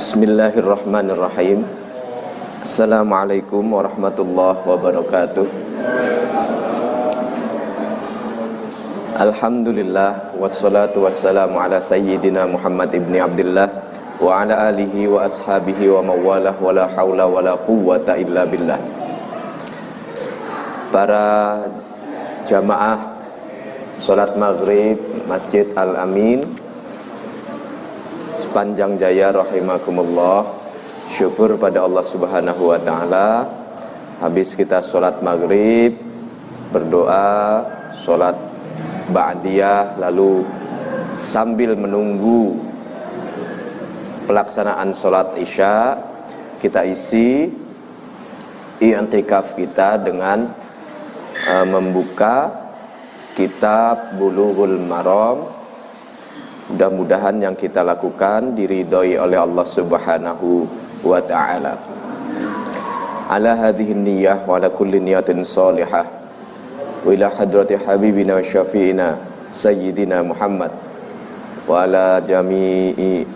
Bismillahirrahmanirrahim. Assalamualaikum warahmatullahi wabarakatuh. Alhamdulillah wassalatu wassalamu ala sayyidina Muhammad ibni Abdullah wa ala alihi wa ashabihi wa mawalah wa la hawla wa la quwwata illa billah. Para jamaah salat maghrib Masjid Al-Amin sepanjang jaya rahimakumullah, syukur pada Allah Subhanahu wa taala. Habis kita sholat maghrib, berdoa, sholat ba'diyah, lalu sambil menunggu pelaksanaan sholat isya, kita isi i'tikaf kita dengan membuka kitab Bulughul Maram. Mudah-mudahan yang kita lakukan diridhoi oleh Allah Subhanahu wa ta'ala. Ala hadhihi niyyah wa ala kulli niyatin salihah wa ila hadrati habibina wa syafi'ina sayyidina Muhammad wa ala jami'i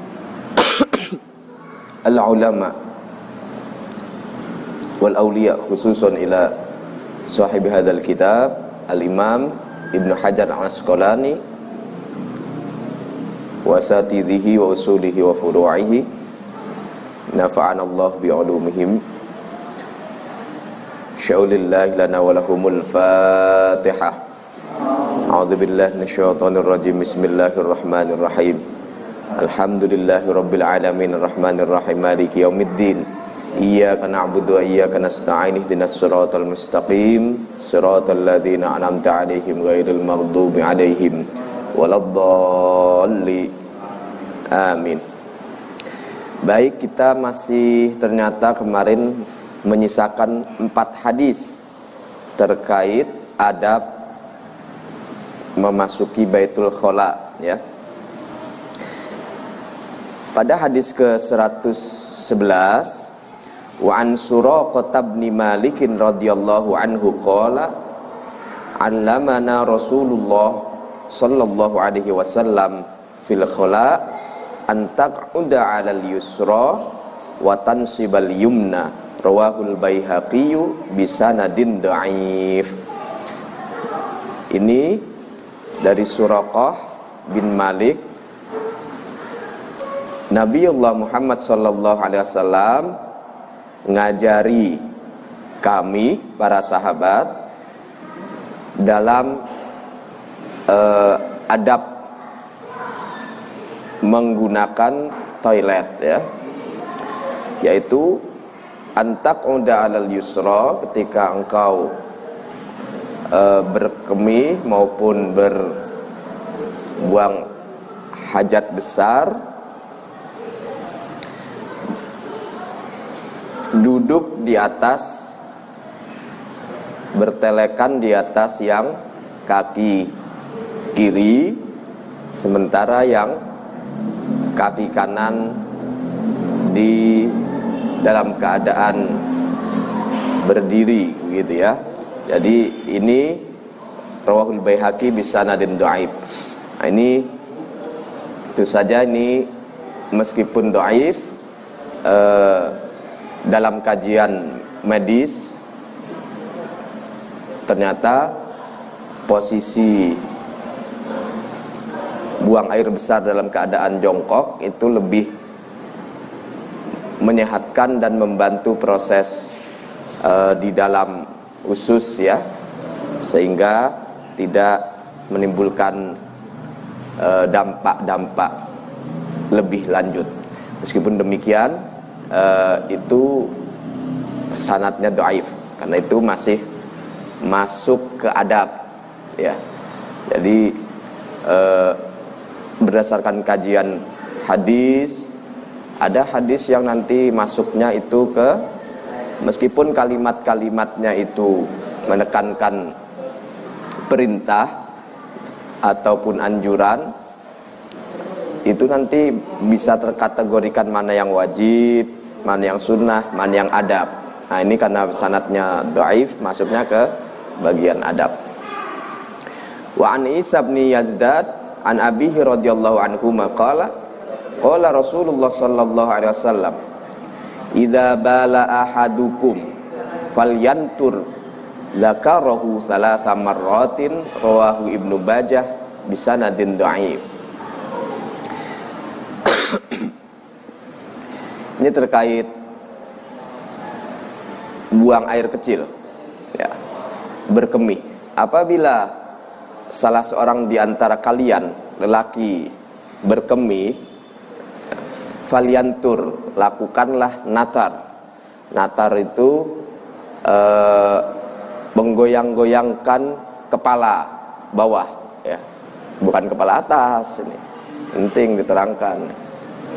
al-ulama wal awliya, khususan ila sahibi hadzal kitab al-Imam Ibnu Hajar Al-Asqalani wasatidhihi wa usulihi wa furu'ihi, nafa'ana Allah bi'ulumihim. Syaulillahi lana wa lahumul Fatihah. A'udzu billahi minasyaitonir rajim. Bismillahirrahmanirrahim. Alhamdulillahi rabbil alamin arrahmanir rahim maliki yaumiddin. Iyyaka na'budu wa iyyaka nasta'in ihdinas siratal mustaqim siratal ladzina an'amta 'alaihim ghairil maghdubi 'alaihim waladhdallin. Amin. Baik, kita masih ternyata kemarin menyisakan 4 hadis terkait adab memasuki Baitul Khala, ya. Pada hadis ke-111, wa an Suraqah bin Malik radhiyallahu anhu qala 'allamana Rasulullah sallallahu alaihi wasallam fil khala an taq'uda 'alal yusra wa tansibal yumna, rawahul Baihaqi bisanadin dhaif. Ini dari Suraqah bin Malik. Nabiullah Muhammad sallallahu alaihi wasallam ngajari kami para sahabat dalam adab menggunakan toilet, ya, yaitu antaquda 'alal yusra, ketika engkau berkemih maupun berbuang hajat besar, duduk di atas, bertelekan di atas yang kaki kiri, sementara yang kaki kanan di dalam keadaan berdiri, gitu ya. Jadi ini rawahul Baihaqi bisanadin dhaif. Nah, ini itu saja, ini meskipun dhaif, dalam kajian medis ternyata posisi buang air besar dalam keadaan jongkok itu lebih menyehatkan dan membantu proses di dalam usus, ya, sehingga tidak menimbulkan dampak-dampak lebih lanjut. Meskipun demikian, itu sanadnya dhaif, karena itu masih masuk ke adab, ya. Jadi berdasarkan kajian hadis, ada hadis yang nanti masuknya itu ke, meskipun kalimat-kalimatnya itu menekankan perintah ataupun anjuran, itu nanti bisa terkategorikan mana yang wajib, mana yang sunnah, mana yang adab. Nah, ini karena sanadnya dhaif, masuknya ke bagian adab. Wa an Isa bin Yazdad an abihi radhiyallahu anhu maqala Qala Rasulullah sallallahu alaihi wasallam, "Idza bala ahadukum falyantur dzakarahu thalatha marratin." Rawahu Ibnu Bajah bisanadin dhaif. Ini terkait buang air kecil, ya, berkemih. Apabila salah seorang di antara kalian lelaki berkemih, falyantur, lakukanlah natar. Natar itu menggoyang-goyangkan kepala bawah, ya, bukan kepala atas. Ini penting diterangkan.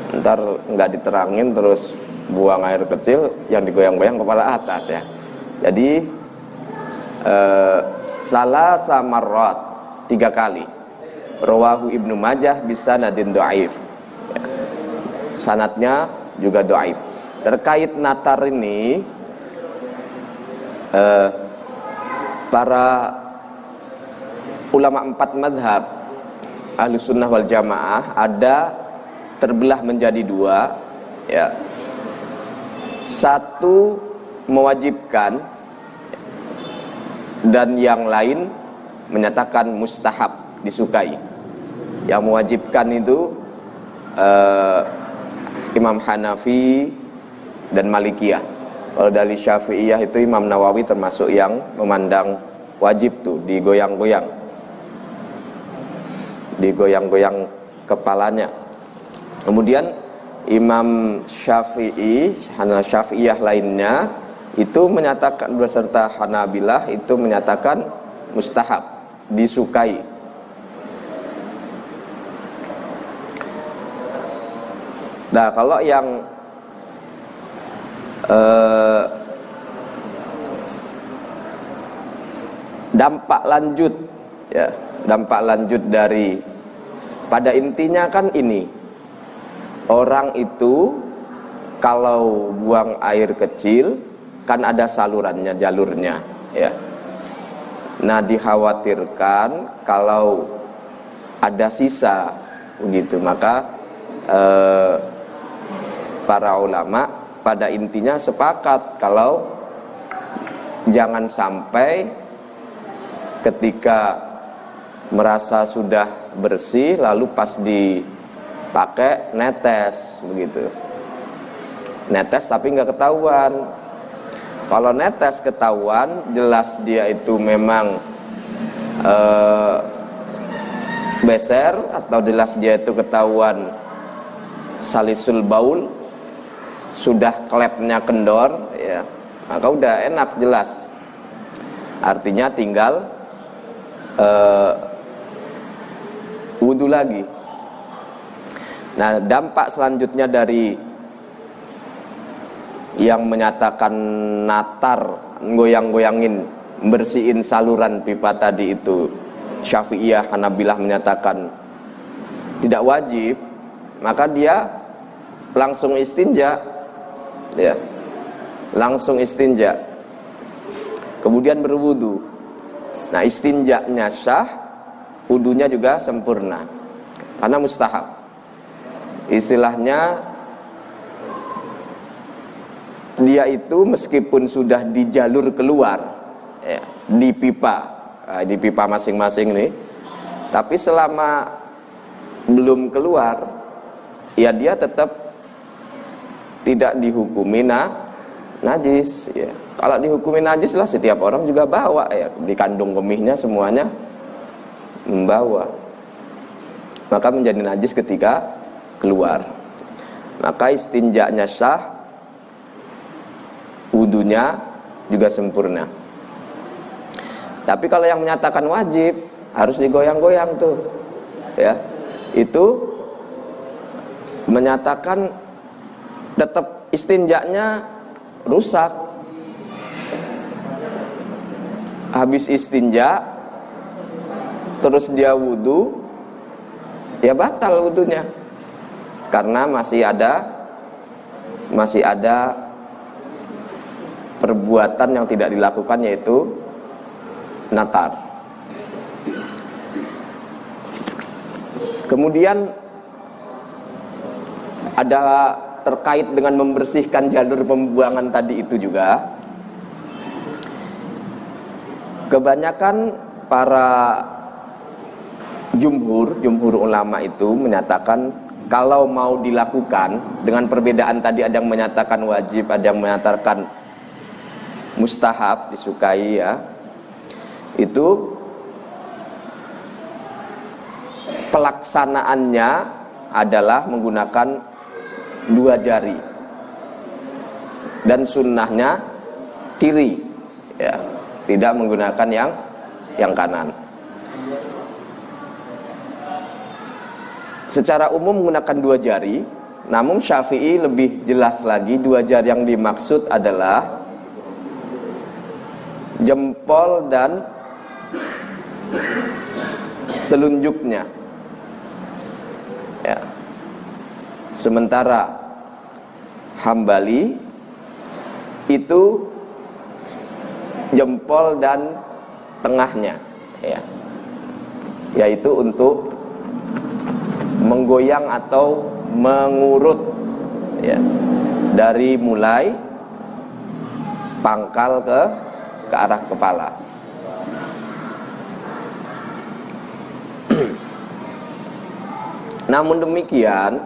Ntar nggak diterangin terus buang air kecil yang digoyang-goyang kepala atas, ya. Jadi salasa marrat, 3 kali. Rawahu Ibnu Majah bisanadin dhaif, ya. Sanadnya juga dhaif. Terkait natar ini, para ulama 4 madhab Ahlus Sunnah wal Jamaah ada terbelah menjadi 2, ya. Satu mewajibkan dan yang lain menyatakan mustahab, disukai. Yang mewajibkan itu Imam Hanafi dan Malikiyah. Kalau dari Syafi'iyah itu Imam Nawawi termasuk yang memandang wajib tuh digoyang-goyang, digoyang-goyang kepalanya. Kemudian Imam Syafi'i, Syafi'iyah lainnya itu menyatakan, beserta Hanabilah itu menyatakan mustahab, disukai. Nah, kalau yang dampak lanjut, ya, dampak lanjut dari, pada intinya kan ini, orang itu kalau buang air kecil kan ada salurannya, jalurnya, ya. Nah, dikhawatirkan kalau ada sisa begitu, maka para ulama pada intinya sepakat kalau jangan sampai ketika merasa sudah bersih lalu pas dipakai netes begitu. Netes tapi nggak ketahuan. Kalau netes ketahuan, jelas dia itu memang beser, atau jelas dia itu ketahuan salisul baul, sudah klepnya kendor, ya, maka udah enak, jelas. Artinya tinggal wudu lagi. Nah, dampak selanjutnya dari yang menyatakan natar, goyang-goyangin, bersihin saluran pipa tadi itu, Syafi'iyah, Hanabilah menyatakan tidak wajib, maka dia langsung istinja, ya, langsung istinja, kemudian berwudu. Nah, istinjanya sah, wudunya juga sempurna, karena mustahab. Istilahnya dia itu meskipun sudah di jalur keluar, ya, di pipa masing-masing nih, tapi selama belum keluar, ya dia tetap tidak dihukumi najis, ya. Kalau dihukumi najis lah setiap orang juga bawa, ya, di kandung kemihnya semuanya membawa, maka menjadi najis ketika keluar. Maka istinjanya sah, wudunya juga sempurna. Tapi kalau yang menyatakan wajib, harus digoyang-goyang tuh, ya, itu menyatakan tetap istinjanya rusak. Habis istinja terus dia wudu, ya batal wudunya, karena masih ada perbuatan yang tidak dilakukan, yaitu natar. Kemudian ada terkait dengan membersihkan jalur pembuangan tadi itu juga. Kebanyakan para jumhur ulama itu menyatakan kalau mau dilakukan, dengan perbedaan tadi, ada yang menyatakan wajib, ada yang menyatakan mustahab, disukai ya, itu pelaksanaannya adalah menggunakan 2 jari dan sunnahnya kiri ya, tidak menggunakan yang kanan. Secara umum menggunakan 2 jari, namun Syafi'i lebih jelas lagi, 2 jari yang dimaksud adalah jempol dan telunjuknya ya. Sementara Hambali itu jempol dan tengahnya ya, yaitu untuk menggoyang atau mengurut ya, dari mulai pangkal ke arah kepala. Namun demikian,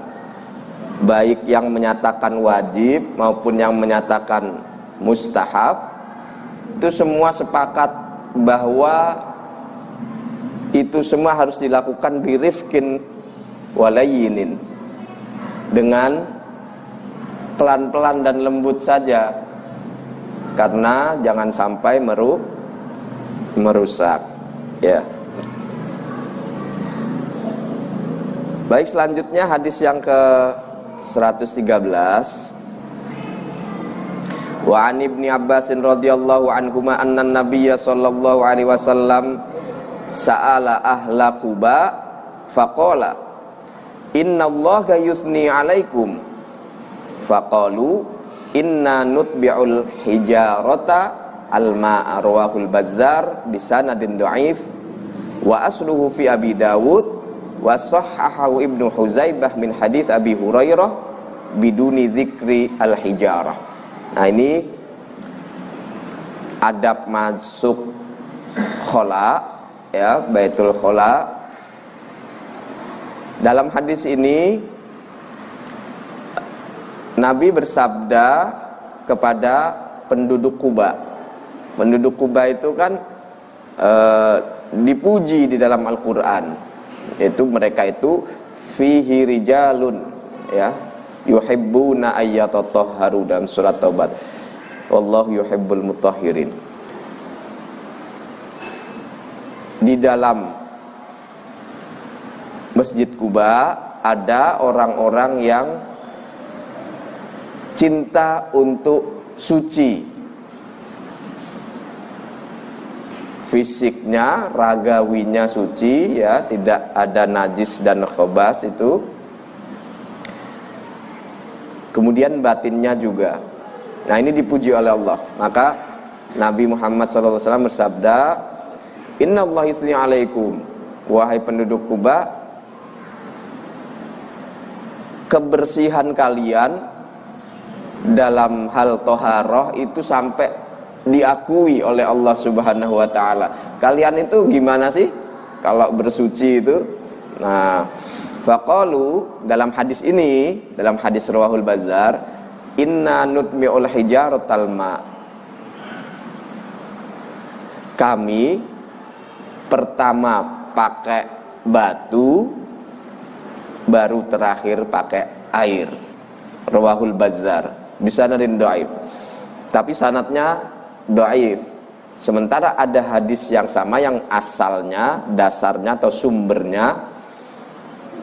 baik yang menyatakan wajib maupun yang menyatakan mustahab, itu semua sepakat bahwa itu semua harus dilakukan birifkin walayinin, dengan pelan-pelan dan lembut saja, karena jangan sampai merusak ya. Baik, selanjutnya hadis yang ke 113. Wa an Ibni Abbas radhiyallahu anhuma anna Nabiyya sallallahu alaihi wasallam sa'ala ahla Quba faqala innallaha yusni alaikum faqalu inna nutbi'ul hijarata al-ma'a, rawahul Bazzar bisanadin dhaif wa asluhu fi Abi Dawud wa sahhahahu Ibnu Huzaibah min hadits Abi Hurairah biduni dzikri al-hijarah. Nah, ini adab masuk khola ya, Baitul Khola. Dalam hadis ini Nabi bersabda kepada penduduk Quba. Penduduk Quba itu kan dipuji di dalam Al-Qur'an. Itu mereka itu fihi rijalun ya, yuhibbuna ayyatatahharu, dalam surat Taubat. Wallahu yuhibbul mutahhirin. Di dalam Masjid Quba ada orang-orang yang cinta untuk suci, fisiknya, ragawinya suci ya, tidak ada najis dan khabas itu. Kemudian batinnya juga. Nah, ini dipuji oleh Allah. Maka Nabi Muhammad SAW bersabda, Inna Allah yusni alaikum, wahai penduduk Quba, kebersihan kalian dalam hal toharoh itu sampai diakui oleh Allah Subhanahu wa ta'ala. Kalian itu gimana sih kalau bersuci itu? Nah, faqalu, dalam hadis ini, dalam hadis rawahul Bazzar, inna nutmi'ul hijaratal ma', kami pertama pakai batu, baru terakhir pakai air. Rawahul Bazzar bisanadin dhaif, tapi sanadnya dhaif. Sementara ada hadis yang sama yang asalnya, dasarnya atau sumbernya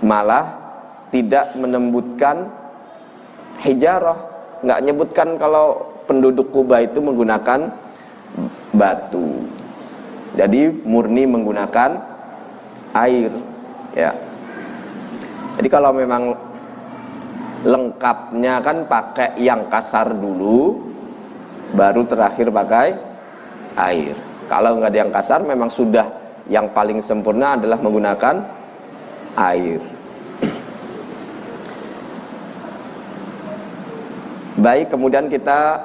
malah tidak menyebutkan hijarah, nggak nyebutkan kalau penduduk Quba itu menggunakan batu. Jadi murni menggunakan air ya. Jadi kalau memang lengkapnya kan pakai yang kasar dulu, baru terakhir pakai air. Kalau nggak ada yang kasar, memang sudah yang paling sempurna adalah menggunakan air. Baik, kemudian kita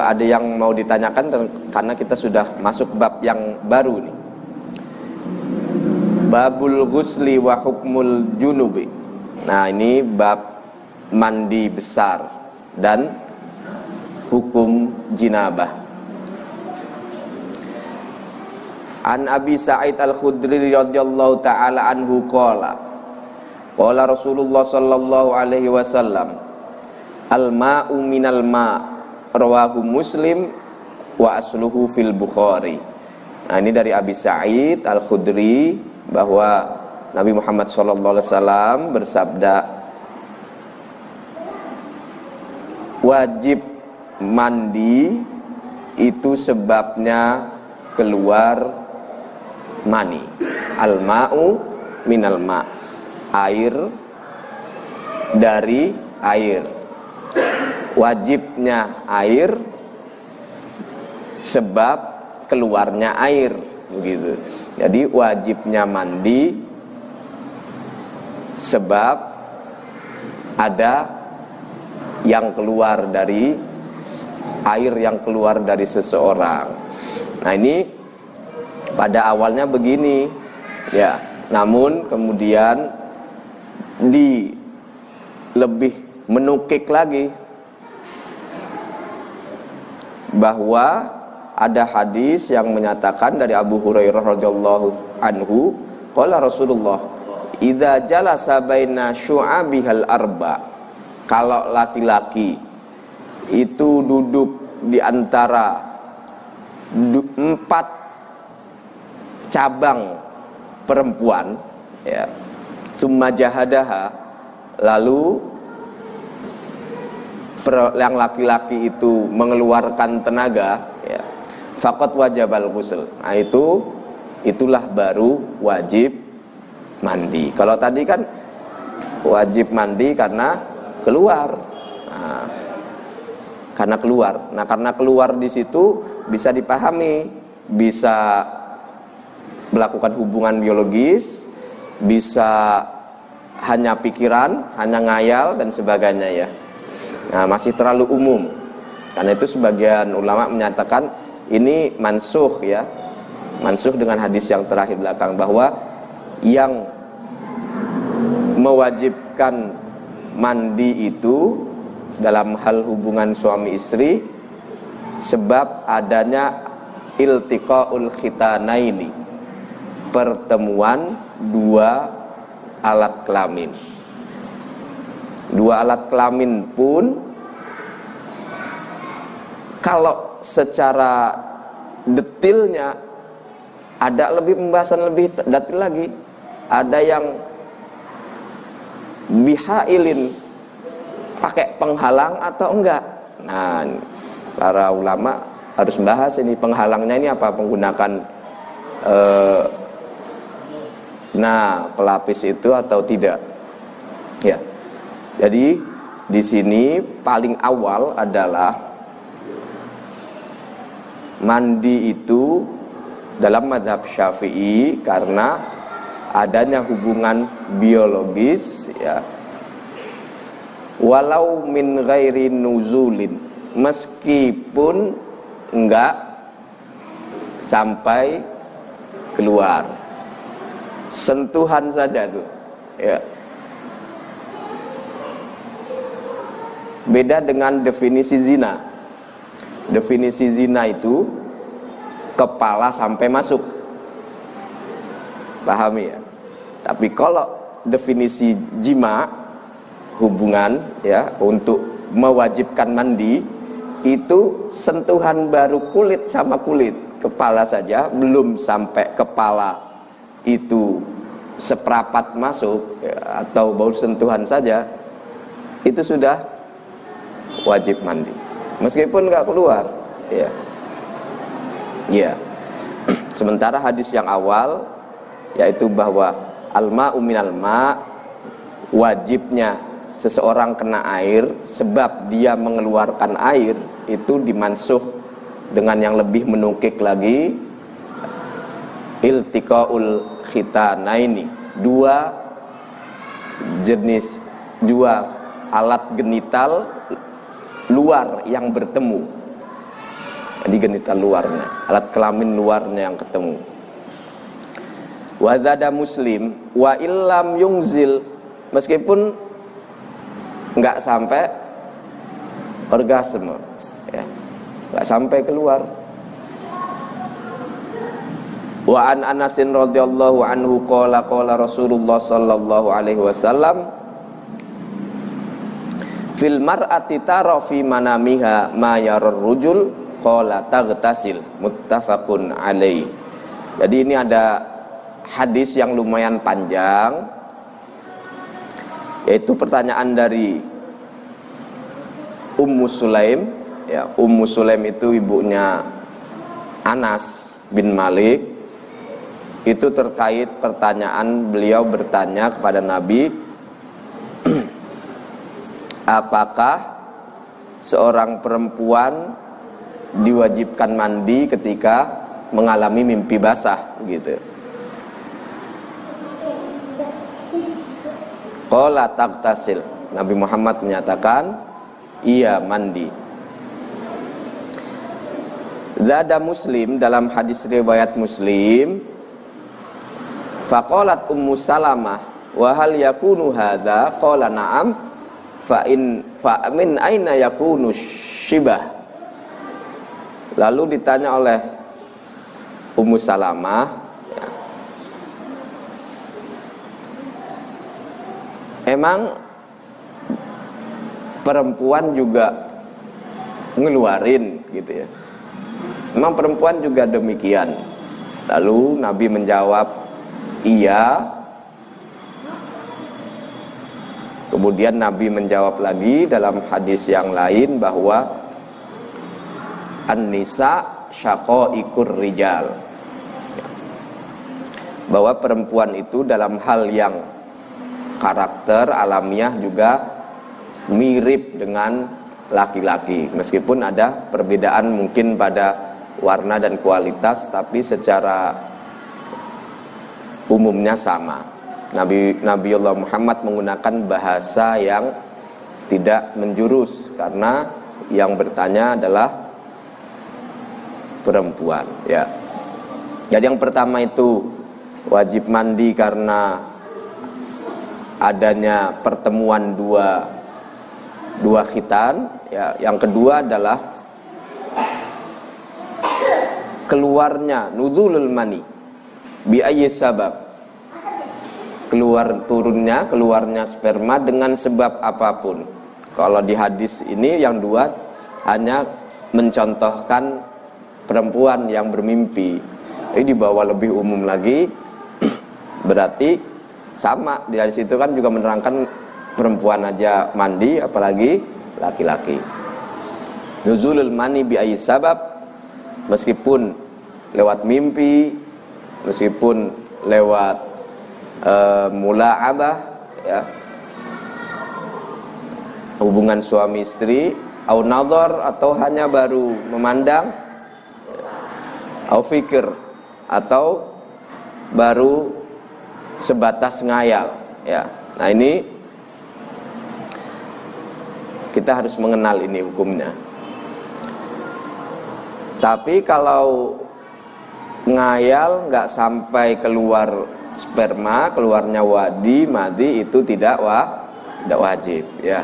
ada yang mau ditanyakan karena kita sudah masuk bab yang baru nih. Babul ghusli wa hukmul junubi. Nah, ini bab mandi besar dan hukum jinabah. An Abi Sa'id Al-Khudri radhiyallahu taala anhu qala Rasulullah sallallahu alaihi wasallam al-ma'u minal ma' rawahu Muslim wa asluhu fil Bukhari. Nah, ini dari Abi Sa'id Al-Khudri bahwa Nabi Muhammad sallallahu alaihi wasallam bersabda, wajib mandi itu sebabnya keluar mani. Al-ma'u minal ma', air dari air. Wajibnya air sebab keluarnya air, begitu. Jadi wajibnya mandi sebab ada yang keluar dari air yang keluar dari seseorang. Nah, ini pada awalnya begini ya, namun kemudian lebih menukik lagi bahwa ada hadis yang menyatakan dari Abu Hurairah radhiyallahu anhu, qala Rasulullah, idza jalasa baina syu'abihal arba, kalau laki-laki itu duduk di antara 4 cabang perempuan ya, summa jahadaha, lalu yang laki-laki itu mengeluarkan tenaga ya, faqad wajabal ghusl. Nah, itulah baru wajib mandi. Kalau tadi kan wajib mandi karena keluar. Nah, karena keluar. Nah, karena keluar di situ bisa dipahami, bisa melakukan hubungan biologis, bisa hanya pikiran, hanya ngayal dan sebagainya ya. Nah, masih terlalu umum. Karena itu sebagian ulama menyatakan ini mansukh ya. Mansukh dengan hadis yang terakhir belakang, bahwa yang mewajibkan mandi itu dalam hal hubungan suami istri sebab adanya iltiqaul khitanaini, pertemuan 2 alat kelamin. 2 alat kelamin pun kalau secara detilnya ada lebih pembahasan lebih detail lagi. Ada yang bihailin, pakai penghalang atau enggak. Nah, para ulama harus membahas ini penghalangnya ini apa, menggunakan pelapis itu atau tidak. Ya. Jadi di sini paling awal adalah mandi itu dalam mazhab Syafi'i karena adanya hubungan biologis ya, walau min ghairi nuzulin, meskipun enggak sampai keluar, sentuhan saja tuh ya. Beda dengan definisi zina. Definisi zina itu kepala sampai masuk, pahami ya. Tapi kalau definisi jima, hubungan ya, untuk mewajibkan mandi, itu sentuhan baru kulit sama kulit, kepala saja, belum sampai kepala itu seperapat masuk ya, atau baru sentuhan saja, itu sudah wajib mandi meskipun nggak keluar ya. Ya. Sementara hadis yang awal yaitu bahwa al-ma'u minal ma', wajibnya seseorang kena air sebab dia mengeluarkan air, itu dimansuh dengan yang lebih menukik lagi, iltiqaul khitanaini, 2 jenis, 2 alat genital luar yang bertemu. Jadi genital luarnya, alat kelamin luarnya yang ketemu. Wa zada Muslim wa illam yungzil, meskipun enggak sampai orgasme, ya, enggak sampai keluar. Wa an Anasin radhiyallahu anhu qala qala Rasulullah sallallahu alaihi wasallam fil mar'ati tara fi manamiha ma yarar rujul qala taghtasil, muttafaqun alaih. Jadi ini ada hadis yang lumayan panjang, yaitu pertanyaan dari Ummu Sulaim, ya, Ummu Sulaim itu ibunya Anas bin Malik. Itu terkait pertanyaan, beliau bertanya kepada Nabi, apakah seorang perempuan diwajibkan mandi ketika mengalami mimpi basah, gitu. Qala taghtasil, Nabi Muhammad menyatakan iya, mandi. Zada Muslim, dalam hadis riwayat Muslim, faqalat Ummu Salamah wa hal yakunu hadza, qala na'am, fa min aina yakunu syibah. Lalu ditanya oleh Ummu Salamah, ya, emang perempuan juga ngeluarin, gitu ya, emang perempuan juga demikian? Lalu Nabi menjawab iya. Kemudian Nabi menjawab lagi dalam hadis yang lain bahwa an-nisa syaqaiqur rijal, bahwa perempuan itu dalam hal yang karakter alamiah juga mirip dengan laki-laki, meskipun ada perbedaan mungkin pada warna dan kualitas, tapi secara umumnya sama. Nabiullah Muhammad menggunakan bahasa yang tidak menjurus karena yang bertanya adalah perempuan, ya. Jadi yang pertama itu wajib mandi karena adanya pertemuan dua khitan, ya. Yang kedua adalah keluarnya nuzulul mani bi ayyi sabab, keluarnya sperma dengan sebab apapun. Kalau di hadis ini yang dua hanya mencontohkan perempuan yang bermimpi. Ini dibawa lebih umum lagi, berarti sama di situ kan juga menerangkan perempuan aja mandi, apalagi laki-laki. Nuzulul mani bi ayyi sabab, meskipun lewat mimpi, meskipun lewat mula'abah, ya, hubungan suami istri, au nadhar, atau hanya baru memandang, au fikir, atau baru sebatas ngayal, ya. Nah, ini kita harus mengenal ini hukumnya. Tapi kalau ngayal nggak sampai keluar sperma, keluarnya wadi, madi, itu tidak wajib, ya.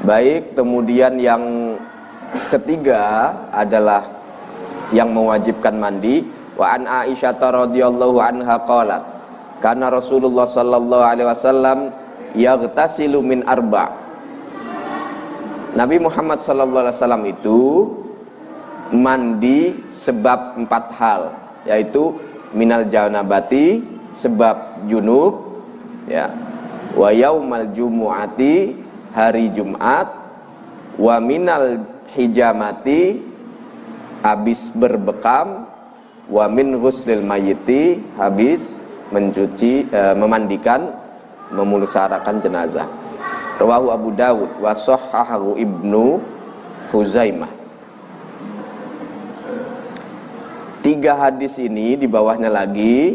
Baik, kemudian yang ketiga adalah yang mewajibkan mandi. Wa an Aisyah radhiyallahu anha qalat, kana Rasulullah sallallahu alaihi wasallam yaghtasilu min arba'. Nabi Muhammad sallallahu alaihi wasallam itu mandi sebab 4 hal, yaitu minal janabati, sebab junub, ya, wa yaumal jumu'ati, hari Jumat, wa minal hijamati, habis berbekam, wa min ghuslil mayyiti, habis mencuci, memandikan, memulusarakan jenazah. Rawahu Abu Dawud wa sahhahu Ibnu Huzaimah. 3 hadis ini di bawahnya lagi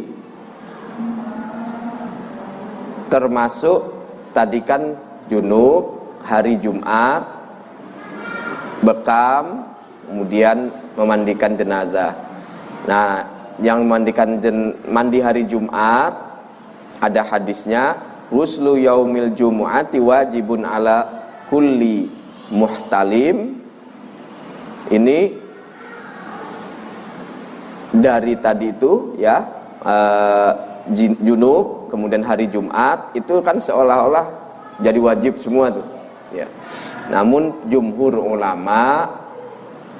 termasuk tadi kan junub, hari Jumat, bekam, kemudian memandikan jenazah. Nah, yang mandi hari Jumat ada hadisnya, ghuslu yaumil jumu'ati wajibun ala kulli muhtalim. Ini dari tadi itu ya, junub kemudian hari Jumat itu kan seolah-olah jadi wajib semua tuh ya. Namun jumhur ulama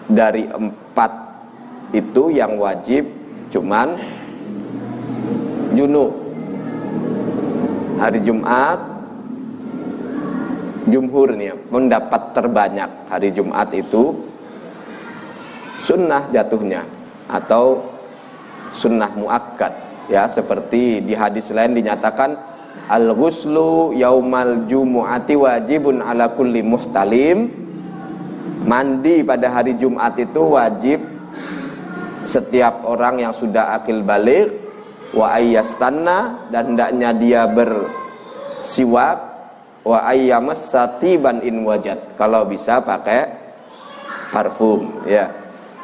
dari 4 itu yang wajib cuman junub. Hari Jumat jumhur nih pendapat terbanyak hari Jumat itu sunnah jatuhnya atau sunnah muakkad ya, seperti di hadis lain dinyatakan al-ghuslu yaumal jumu'ati wajibun ala kulli muhtalim. Mandi pada hari Jumat itu wajib setiap orang yang sudah akil baligh, wa ayyastanna, dan hendaknya dia bersiwak, wa ayyamassatiban in wajad, kalau bisa pakai parfum ya.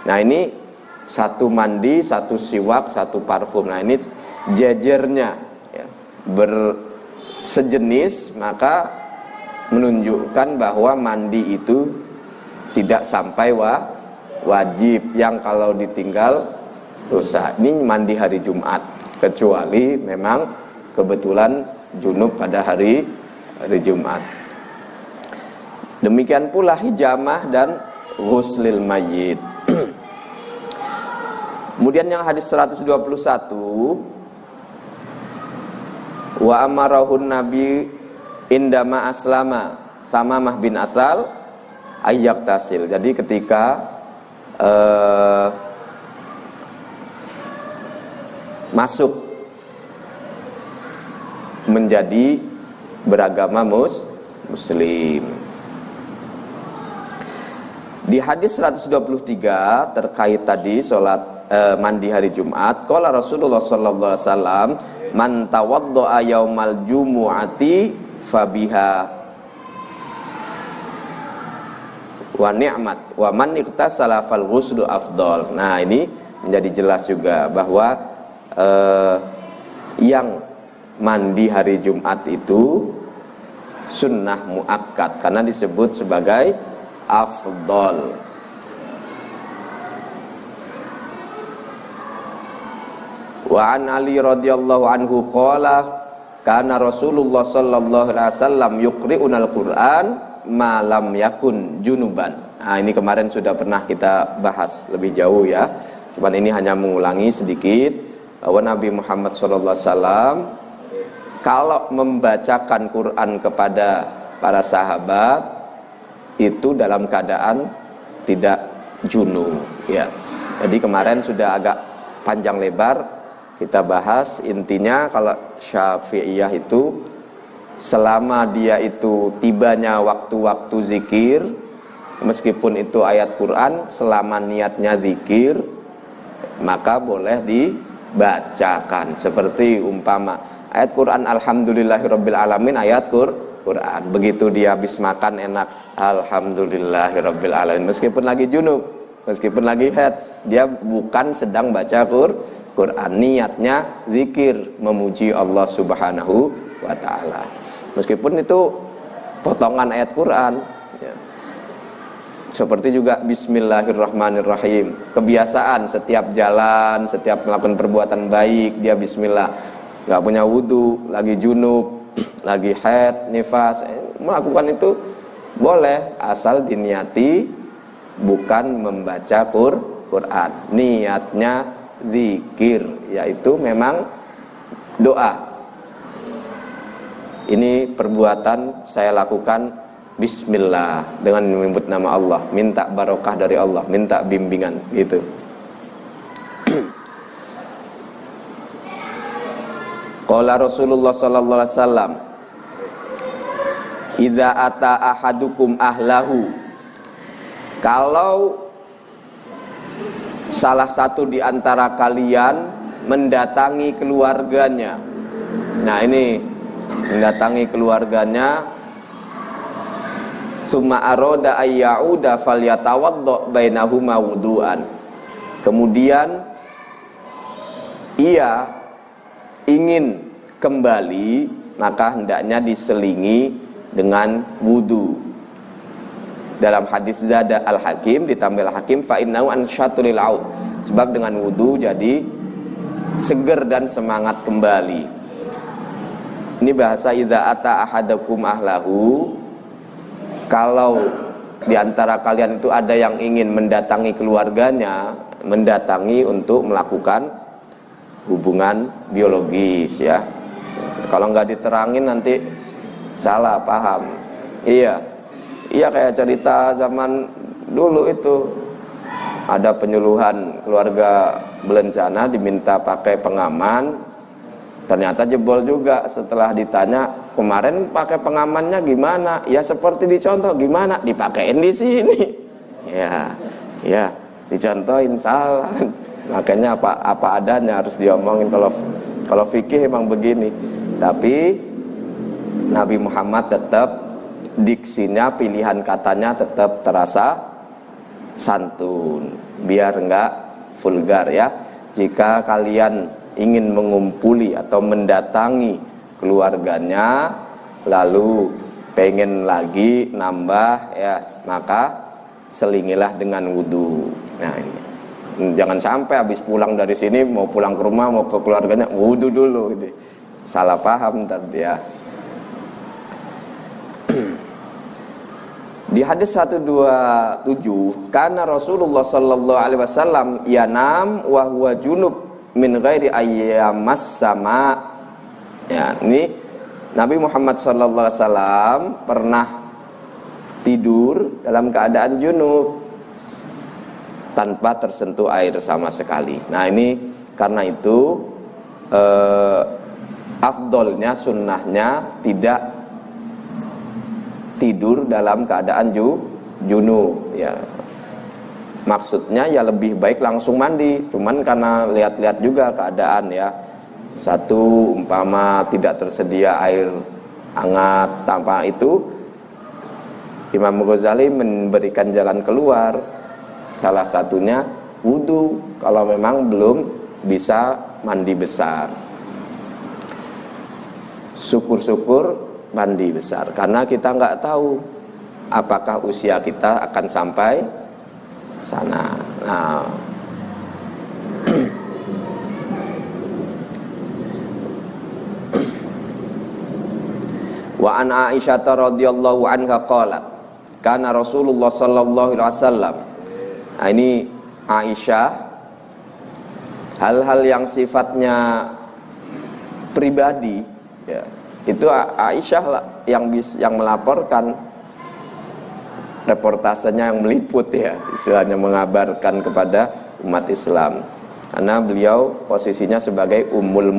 Nah ini satu mandi, satu siwak, satu parfum. Nah ini jejernya ya, bersejenis, maka menunjukkan bahwa mandi itu tidak sampai wajib yang kalau ditinggal rusak. Ini mandi hari Jumat, kecuali memang kebetulan junub pada hari Jumat. Demikian pula hijamah dan ghuslil mayyit. Kemudian yang hadis 121, wa amarahun nabi indama aslama Samamah bin Asal ayyak tasil. Jadi ketika masuk menjadi beragama muslim. Di hadis 123 terkait tadi sholat mandi hari Jumat, qala Rasulullah sallallahu alaihi wasallam, man tawaddaa yaumal jumu'ati fabiha wa ni'mat wa man iktasala fal ghuslu afdal. Nah, ini menjadi jelas juga bahwa yang mandi hari Jumat itu sunnah muakkad karena disebut sebagai afdal. Wa an Ali radhiyallahu anhu qala kana Rasulullah sallallahu alaihi wasallam yuqri'unal Qur'an ma lam yakun junuban. Nah, ini kemarin sudah pernah kita bahas lebih jauh ya. Cuman ini hanya mengulangi sedikit bahwa Nabi Muhammad sallallahu alaihi wasallam kalau membacakan Quran kepada para sahabat itu dalam keadaan tidak junub ya. Jadi kemarin sudah agak panjang lebar kita bahas, intinya kalau Syafi'iyah itu selama dia itu tibanya waktu-waktu zikir, meskipun itu ayat Quran, selama niatnya zikir maka boleh dibacakan. Seperti umpama ayat Quran alhamdulillahirabbil alamin, ayat Quran, begitu dia habis makan enak alhamdulillahirabbil alamin, meskipun lagi junub, meskipun lagi haid, dia bukan sedang baca Quran, niatnya zikir memuji Allah Subhanahu wa taala. Meskipun itu potongan ayat Quran ya. Seperti juga bismillahirrahmanirrahim. Kebiasaan setiap jalan, setiap melakukan perbuatan baik dia bismillah. Enggak punya wudu, lagi junub, lagi haid, nifas, melakukan itu boleh asal diniati bukan membaca Quran. Niatnya zikir, yaitu memang doa. Ini perbuatan saya lakukan bismillah dengan menyebut nama Allah, minta barokah dari Allah, minta bimbingan gitu. Qala Rasulullah sallallahu alaihi wasallam, idza ata ahadukum ahlahu, kalau salah satu di antara kalian mendatangi keluarganya. Nah, ini mendatangi keluarganya, summa aroda ayyauda falyatawaddo bainahuma wudu'an. Kemudian ia ingin kembali, maka hendaknya diselingi dengan wudu. Dalam hadis zada al-Hakim, ditambah al-Hakim, fa innahu ansyatul aud, sebab dengan wudu jadi seger dan semangat kembali. Ini bahasa idza ata ahadakum ahlahu, kalau di antara kalian itu ada yang ingin mendatangi keluarganya, mendatangi untuk melakukan hubungan biologis ya. Kalau nggak diterangin nanti salah paham. Iya kayak cerita zaman dulu itu, ada penyuluhan keluarga berencana diminta pakai pengaman, ternyata jebol juga. Setelah ditanya, kemarin pakai pengamannya gimana? Ya seperti dicontoh, gimana? Dipakein di sini. Ya dicontohin, salah. Makanya apa adanya harus diomongin. Kalau fikih emang begini. Tapi Nabi Muhammad tetap diksinya, pilihan katanya tetap terasa santun, biar enggak vulgar ya. Jika kalian ingin mengumpuli atau mendatangi keluarganya, lalu pengen lagi nambah ya, maka selingilah dengan wudu. Nah ini, jangan sampai habis pulang dari sini mau pulang ke rumah, mau ke keluarganya wudu dulu gitu. Salah paham tadi ya. Di hadis 127, karena Rasulullah sallallahu alaihi wasallam yanam wa huwa junub min ghairi ayyamas sama. Ya, ini Nabi Muhammad sallallahu alaihi wasallam pernah tidur dalam keadaan junub tanpa tersentuh air sama sekali. Nah, ini karena itu afdolnya, sunnahnya tidak tidur dalam keadaan junub ya. Maksudnya ya lebih baik langsung mandi, cuman karena lihat-lihat juga keadaan ya. Satu, umpama tidak tersedia air hangat, tanpa itu Imam Ghazali memberikan jalan keluar, salah satunya wudu kalau memang belum bisa mandi besar. Syukur-syukur mandi besar, karena kita nggak tahu apakah usia kita akan sampai sana. Nah, wa an Aisyah radhiyallahu anha qalat, kana Rasulullah sallallahu alaihi wasallam. Nah, ini Aisyah, hal-hal yang sifatnya pribadi ya, itu Aisyah lah yang melaporkan, reportasenya yang meliput ya, istilahnya mengabarkan kepada umat Islam, karena beliau posisinya sebagai ummul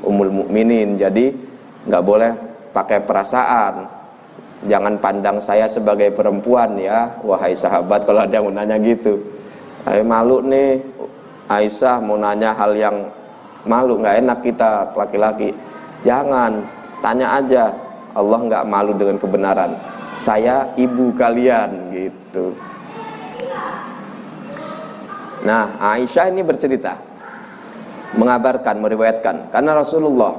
mukminin, jadi nggak boleh pakai perasaan. Jangan pandang saya sebagai perempuan ya, wahai sahabat, kalau ada yang mau nanya gitu. Saya malu nih, Aisyah mau nanya hal yang malu, nggak enak kita laki-laki. Jangan, tanya aja. Allah nggak malu dengan kebenaran. Saya ibu kalian gitu. Nah, Aisyah ini bercerita, mengabarkan, meriwayatkan, karena Rasulullah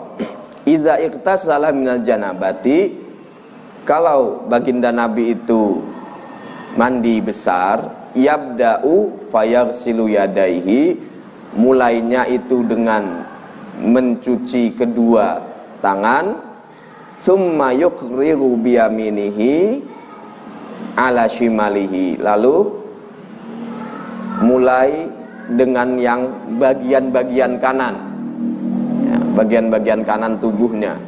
idza iqtasala minal janabati, kalau baginda Nabi itu mandi besar, yabda'u fayaghsilu yadaihi, mulainya itu dengan mencuci kedua tangan, summa yuqriru biyaminihi ala shimalihi, lalu mulai dengan yang bagian-bagian kanan ya, bagian-bagian kanan tubuhnya.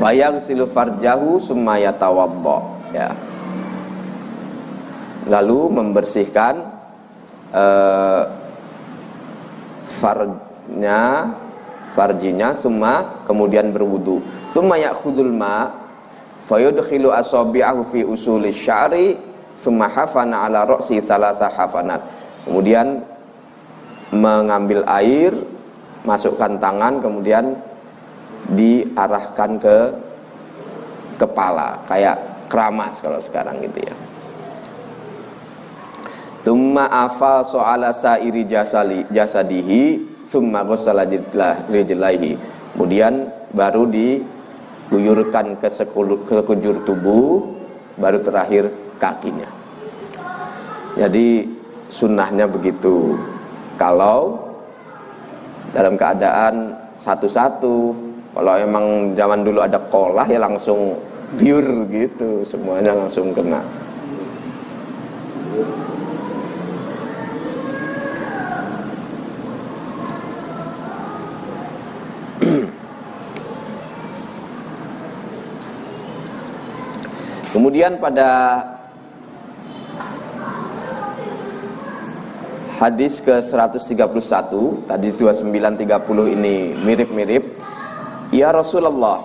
Fayaghsilu farjahu summa yatawadda ya. Lalu membersihkan farjinya, summa kemudian berwudu. Summa ya'khudul ma fayudkhilu asabi'ahu fi usulis sya'ri summa hafana ala ra'si thalatha hafanat. Kemudian mengambil air, masukkan tangan, kemudian diarahkan ke kepala, kayak keramas kalau sekarang gitu ya. Summa afa so'ala sa'iri jasadihi summa ghassala rijlaihi. Kemudian baru diguyurkan ke sekujur tubuh, baru terakhir kakinya. Jadi sunnahnya begitu. Kalau dalam keadaan satu-satu, kalau emang zaman dulu ada kolah ya langsung pure gitu, semuanya langsung kena. Kemudian pada hadis ke-131, tadi 2930 ini mirip-mirip. Ya Rasulullah,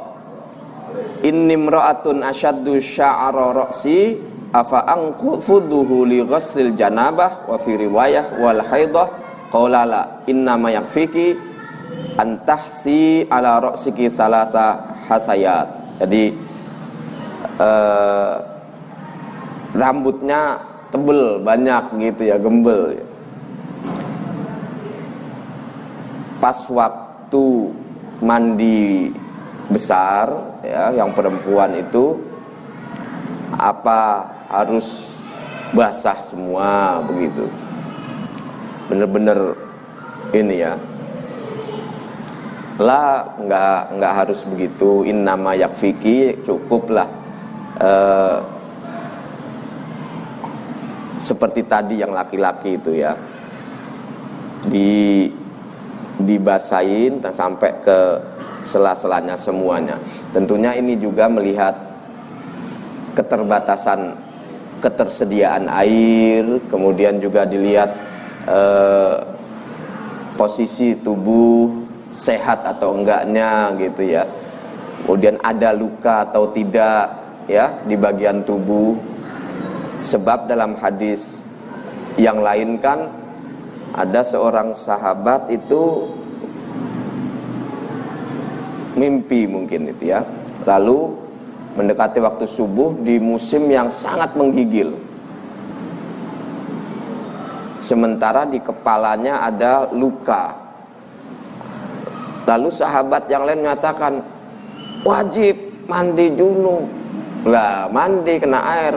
inni imra'atun asyaddu sya'ra ra'si afa anqufuduhu li ghuslil janabah wa fi riwayah wal haidah qala la inna ma yakfiki an tahsi ala ra'siki thalatha hasayat. Jadi rambutnya tebel, banyak gitu ya, gembel. Pas waktu mandi besar ya, yang perempuan itu apa harus basah semua begitu, bener-bener ini ya. Lah nggak harus begitu. Innama yakfiki, cukuplah seperti tadi yang laki-laki itu ya, dibasahin sampai ke sela-selanya semuanya. Tentunya ini juga melihat ketersediaan air, kemudian juga dilihat posisi tubuh sehat atau enggaknya gitu ya. Kemudian ada luka atau tidak ya di bagian tubuh. Sebab dalam hadis yang lain kan ada seorang sahabat itu mimpi mungkin itu ya, lalu mendekati waktu subuh di musim yang sangat menggigil, sementara di kepalanya ada luka. Lalu sahabat yang lain mengatakan wajib mandi junub. Lah mandi kena air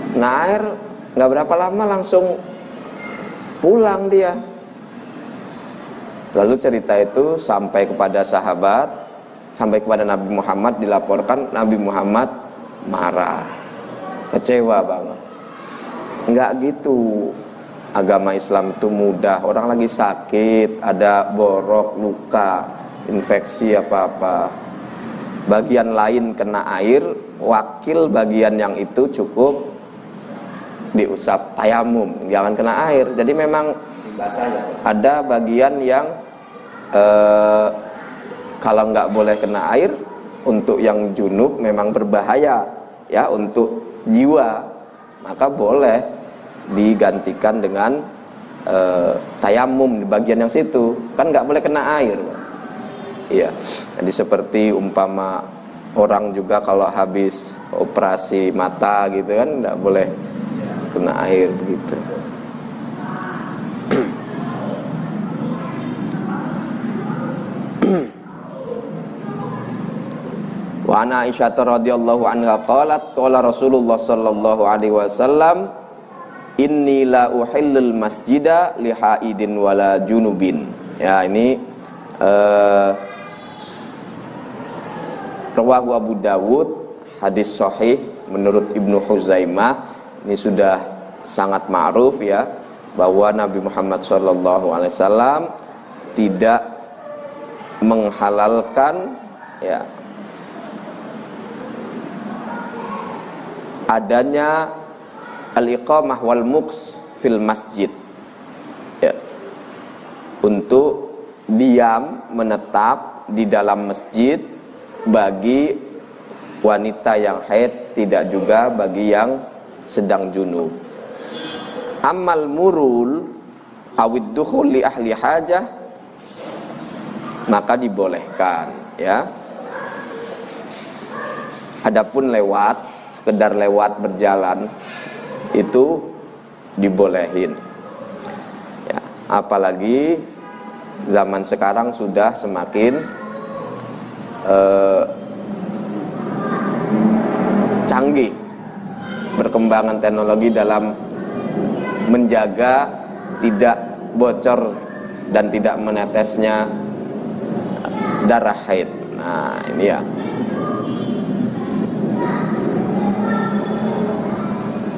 nggak berapa lama langsung pulang dia. Lalu cerita itu sampai kepada sahabat, sampai kepada Nabi Muhammad, dilaporkan. Nabi Muhammad marah, kecewa banget. Enggak gitu, agama Islam itu mudah. Orang lagi sakit, ada borok, luka, infeksi apa-apa, bagian lain kena air, wakil bagian yang itu cukup diusap, tayamum, jangan kena air. Jadi memang ada bagian yang kalau nggak boleh kena air, untuk yang junub memang berbahaya ya untuk jiwa, maka boleh digantikan dengan tayamum di bagian yang situ, kan nggak boleh kena air. Iya, jadi seperti umpama orang juga kalau habis operasi mata gitu kan nggak boleh kena air begitu. Wa ana Aisyah radhiyallahu anha qalat qala Rasulullah sallallahu alaihi wasallam inni la uhillul masjida li haidin wala junubin. Ya, ini rawahu Abu Dawud, hadis sahih menurut Ibnu Huzaimah. Ini sudah sangat ma'ruf ya, bahwa Nabi Muhammad SAW tidak menghalalkan ya adanya al-iqamah wal muks fil masjid ya, untuk diam menetap di dalam masjid bagi wanita yang haid, tidak juga bagi yang sedang junub. Amal murul awid dukhul li ahli hajah, maka dibolehkan ya. Adapun lewat, sekedar lewat berjalan itu dibolehin. Ya, apalagi zaman sekarang sudah semakin canggih perkembangan teknologi dalam menjaga tidak bocor dan tidak menetesnya darah haid. Nah, ini ya.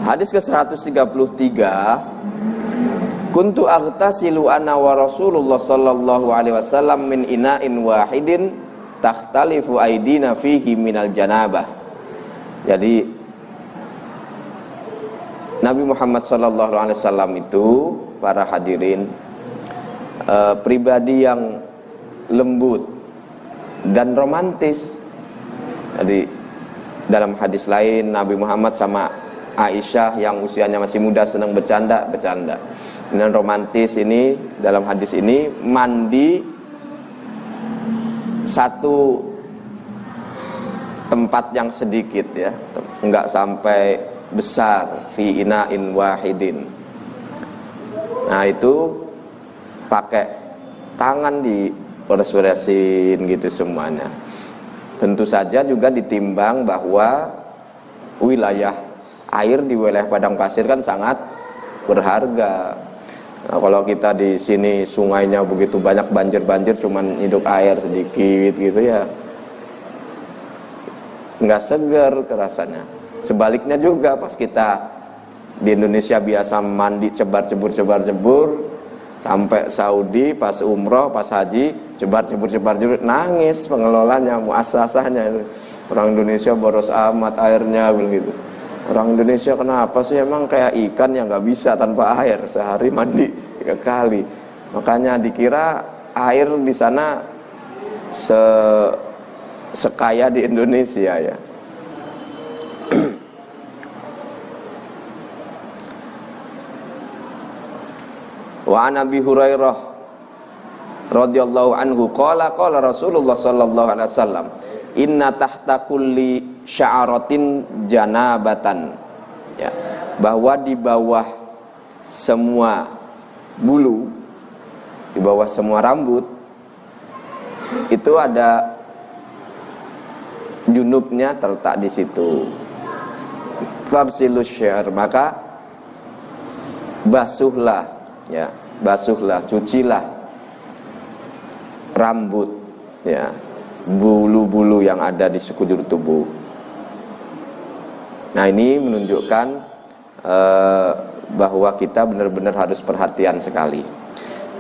Hadis ke-133, kuntu aghtasilu ana wa Rasulullah sallallahu alaihi wasallam min ina'in wahidin takhtalifu aidina fihi minal janabah. Jadi Nabi Muhammad sallallahu alaihi wasallam itu, para hadirin, pribadi yang lembut dan romantis. Jadi dalam hadis lain Nabi Muhammad sama Aisyah yang usianya masih muda senang bercanda. Dan romantis ini, dalam hadis ini mandi satu tempat yang sedikit ya, enggak sampai besar, fi ina'in wahidin. Nah itu pakai tangan di beresin gitu semuanya. Tentu saja juga ditimbang bahwa wilayah air di wilayah padang pasir kan sangat berharga. Nah, kalau kita di sini sungainya begitu banyak banjir cuman hidup air sedikit gitu ya, nggak seger rasanya. Sebaliknya juga pas kita di Indonesia biasa mandi cebar-cebur sampai Saudi pas umroh, pas haji cebar-cebur nangis pengelolanya, muasasahnya. Orang Indonesia boros amat airnya begitu. Orang Indonesia kenapa sih emang kayak ikan yang nggak bisa tanpa air, sehari mandi 3 kali. Makanya dikira air di sana sekaya di Indonesia ya. Wa an Abi Hurairah radhiyallahu anhu qala Rasulullah sallallahu alaihi wasallam, inna tahta kulli sya'aratin janabatan, ya, bahwa di bawah semua bulu, di bawah semua rambut itu ada junubnya terletak di situ. Fagsilus sya'r, maka basuhlah, ya, cucilah rambut, ya, bulu-bulu yang ada di sekujur tubuh. Nah ini menunjukkan bahwa kita benar-benar harus perhatian sekali.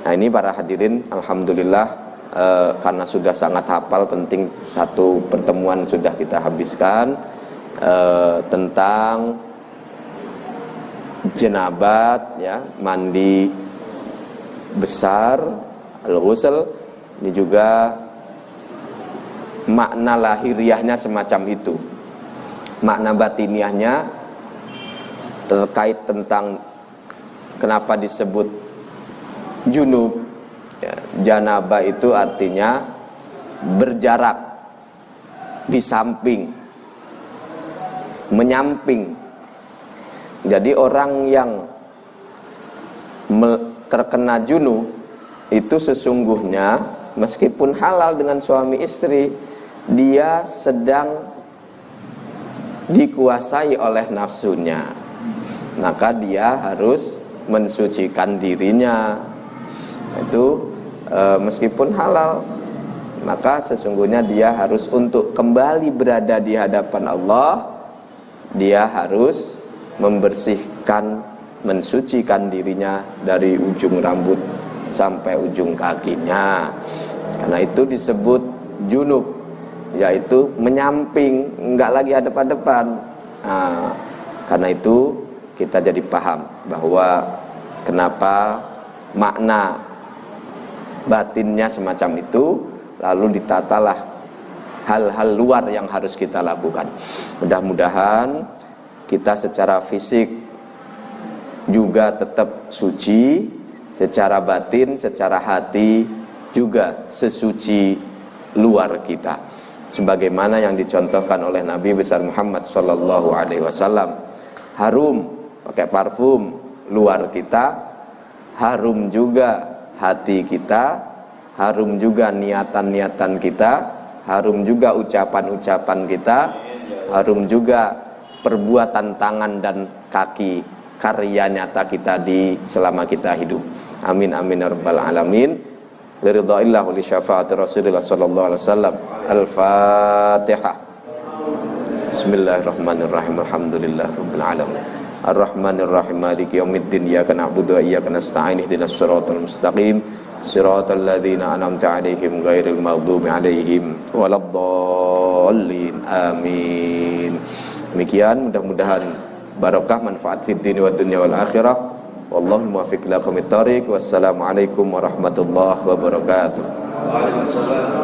Nah ini para hadirin, alhamdulillah karena sudah sangat hafal, penting satu pertemuan sudah kita habiskan tentang jenabat, ya, mandi besar, al-ghusl. Ini juga makna lahiriahnya semacam itu. Makna batiniahnya terkait tentang kenapa disebut junub, ya, janabah itu artinya berjarak, di samping, menyamping. Jadi orang yang terkena junub itu sesungguhnya meskipun halal dengan suami istri, dia sedang dikuasai oleh nafsunya, maka dia harus mensucikan dirinya. Itu meskipun halal, maka sesungguhnya dia harus, untuk kembali berada di hadapan Allah, dia harus membersihkan, mensucikan dirinya dari ujung rambut sampai ujung kakinya. Karena itu disebut junub, yaitu menyamping, enggak lagi hadap-hadapan. Nah, karena itu kita jadi paham bahwa kenapa makna batinnya semacam itu, lalu ditatalah hal-hal luar yang harus kita lakukan. Mudah-mudahan kita secara fisik juga tetap suci, secara batin, secara hati juga sesuci luar kita, sebagaimana yang dicontohkan oleh Nabi besar Muhammad sallallahu alaihi wasallam. Harum pakai parfum luar kita, harum juga hati kita, harum juga niatan-niatan kita, harum juga ucapan-ucapan kita, harum juga perbuatan tangan dan kaki, karya nyata kita di selama kita hidup. Amin amin ya rabbal alamin. Liridhaillah wa li syafaati Rasulillah sallallahu alaihi wasallam. Al-Fatihah. Bismillahirrahmanirrahim. Alhamdulillahirabbil alamin. Ar-Rahmanir Rahim. Maliki yaumiddin. Iyyaka na'budu wa iyyaka nasta'in. Ihdinas siratal mustaqim. Siratal ladzina an'amta 'alaihim ghairil maghdubi 'alaihim waladdallin. Amin. Demikian, mudah-mudahan barokah, manfaat fid dini wad dunya wal akhirah. Wallahu muwaffiq ila aqwamit thoriq. Wassalamualaikum warahmatullahi wabarakatuh. Waalaikumsalam.